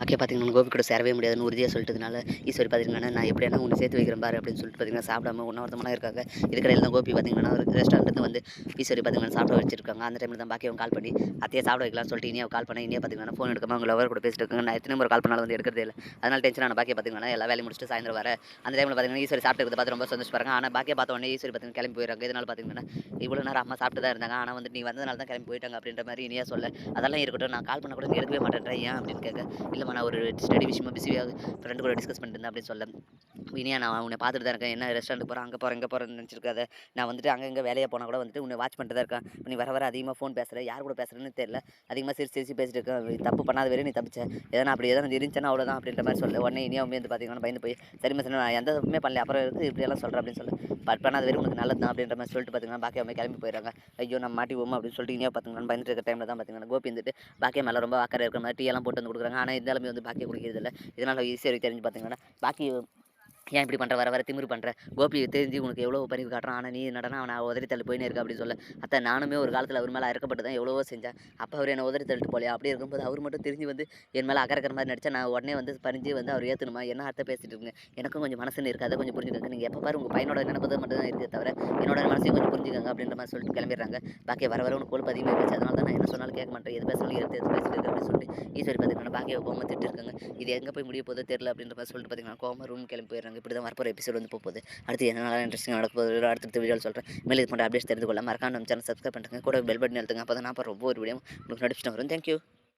பாக்கியா பார்த்தீங்கன்னா, கோபி கூட சேரவே முடியாதுன்னு உறுதியா சொல்லிட்டதுனால, ஈஸ்வரி பார்த்தீங்கன்னா, நான் எப்படியானா உன்ன சேர்த்து வைக்கிறேன் பாரு அப்படின்னு சொல்லிட்டு பார்த்தீங்கன்னா, சாப்பிடாம உண்ணாவிரதமா இருக்காங்க. இதுக்கிடையில தான் கோபி பார்த்தீங்கன்னா, ஒரு ரெஸ்டாரண்ட்லேருந்து வந்து ஈஸ்வரி பார்த்தீங்கன்னா, சாப்பிட வச்சிருக்காங்க. அந்த டைம்ல தான் பாக்கியாவும் கால் பண்ணி, அத்தைய சாப்பிட வைக்கலாம்னு சொல்லிட்டு இனியாவ கால் பண்ணேன். இனியா பார்த்தீங்கன்னா, ஃபோன் எடுக்காம அவங்க லவர் கூட பேசிட்டு இருக்காங்க. நான் எத்தனை முறை கால் பண்ணாலும் வந்து எடுக்கிறதே இல்ல. அதனால டென்ஷனான பாக்கியா பார்த்தீங்கன்னா, எல்லா வேலையும் முடிச்சுட்டு சாயந்தரம் வரேன். அந்த டைம்ல பார்த்தீங்கன்னா, ஈஸ்வரி சாப்பிட்டு இருக்கிறத பார்த்து ரொம்ப சந்தோஷப்படுறாங்க. ஆனா பாக்கியா பார்த்த உடனே ஈஸ்வரி பார்த்தீங்கன்னா, கிளம்பி போயிடுறாங்க. இதனால பார்த்தீங்கன்னா, இவ்வளோ நேரம் அம்மா சாப்பிட்டு தான் இருந்தாங்க. ஆனா வந்துட்டு நீ வந்ததுனால தான் கிளம்பி போயிட்டாங்க அப்படின்ற மாரி இனியா சொல்ல, அதெல்லாம் இருக்கட்டும். நான் கால் பண்ணா கூட நீ எடுக்கவே மாட்டேன்ற ஏன் அப்படின்னு கேட்க, இல்லம்மா நான் ஒரு ஸ்டடி விஷயமா பிஸியா ஃப்ரெண்டு கூட டிஸ்கஸ் பண்ணிட்டு இருந்தேன் அப்படின்னு சொல்ல, இனியா நான் உன்னை பார்த்துட்டு தான் இருக்கேன். என்ன ரெஸ்டாரண்ட்டுக்கு போறேன், அங்க போறேன், இங்க போறேன்னு நினச்சிருக்காத. நான் வந்துட்டு அங்க இங்க வேலையா போனா கூட வந்துட்டு உன்னை வாட்ச் பண்ணிட்டு தான் இருக்கேன். நீ வர வர அதிகமா ஃபோன் பேசுற. யார் கூட பேசுறன்னு தெரியல. அதிகமா சிரிச்சு சிரிச்சு பேசிட்டு இருக்க. தப்பு பண்ணாத வரையும் நீ தப்பிச்ச. எதனா இருந்துச்சுன்னா அவ்வளோதான் அப்படின்ற மாரி சொல்ல. உடனே இனியாவுமே வந்து பார்த்தீங்கன்னா பயந்து போய், சரிம்மா சரி நான் எந்த தப்புமே பண்ணல. அப்புறம் எதுக்கு இப்படியெல்லாம் சொல்ற அப்படின்னு சொல்லு. பண்ணாத வரையும் உனக்கு நல்லது தான் அப்படின்ற மாரி சொல்லிட்டு பார்த்தீங்கன்னா, பாக்கியாவுமே கிளம்பி போயிடுறாங்க. ஐயோ! நம்ம மாட்டிக்குவோமா அப்படின்னு சொல்லிட்டு இனியா பார்த்தீங்கன்னா பயந்துட்டு இருக்க டைம்ல தான் பார்த்தீங்கன்னா, கோபி வந்துட்டு பாக்கியா மேல ரொம்ப அக்கறை இருக்கிற மாரி டீ எல்லாம் போட்டு வந்து குடுக்குறாங்க. ஆனா இருந்தாலுமே வந்து பாக்கியா குடிக்கிறதில்ல. இதனால ஈஸியா தெரிஞ்சு பார்த்தீங்கன்னா, பாக்கி ஏன் இப்படி பண்ற? வர வர திமிரு பண்ற? கோபி தெரிஞ்சு உனக்கு எவ்வளோ பரிவு காட்டுறான். ஆனா நீ என்னடான்னா அவன உதறி தள்ளி போயின்னே இருக்க அப்படின்னு சொல்ல, அத்தை நானுமே ஒரு காலத்தில அவர் மேல இரக்கப்பட்டு தான் எவ்வளவோ செஞ்சேன். அப்ப அவரு என்ன உதறி தள்ளிட்டு போலயா? அப்படி இருக்கும்போது அவரு மட்டும் திரும்பி வந்து என் மேல அக்கறை இருக்கிற மாரி நடிச்சா, நான் உடனே வந்து பணிஞ்சு வந்து அவர ஏத்துக்கணுமா? என்ன அத்தை பேசிட்டு இருக்கீங்க? எனக்கும் கொஞ்சம் மனசுன்னு இருக்கு. அத கொஞ்சம் புரிஞ்சுக்கங்க. நீங்க எப்ப பாரு உங்க பையனோட நினைப்பு மட்டும் தான் இருக்கே தவிர, என்னோட மனசையும் கொஞ்சம் புரிஞ்சுக்கங்க அப்படின்ற மாரி சொல்லிட்டு கிளம்பிடுறாங்க. பாக்கியா வர வர உனக்கு கொழுப்பு அதிகமாகி போச்சு. அதனால தான் நான் என்ன சொன்னாலும் கேட்க மாட்டேன். எது பேசினாலும் எடுத்து எடுத்து பேசிட்டு இருக்க அப்படின்னு சொல்லிட்டு ஈஸ்வரி பார்த்தீங்கன்னா, பாக்கியாவ கோவமா திட்டிருக்காங்க. இது எங்க போய் முடிய போதோ தெரியல அப்படின்ற மாரி சொல்லிட்டு பார்த்தீங்கன்னா, கோவமா ரூம் கிளம்பி போயிடுறாங்க. இப்படி தான் வரப்போற எபிசோட் வந்து போகுது. அடுத்து என்னென்னலாம் இன்ட்ரெஸ்டிங்கா நடக்க போகுது அடுத்தடுத்த வீடியோல சொல்றேன். மேலும் இது போன்ற அப்டேட்ஸ் தெரிந்து கொள்ள மறக்காம நம்ம சேனல் சப்ஸ்கிரைப் பண்ணிட்டுங்க. கூட பெல் பட்டன் அழுத்துங்க. அப்பதான் நான் போடுற ஒவ்வொரு வீடியோவும் உங்களுக்கு நோட்டிஃபிகேஷன் வரும். Thank you.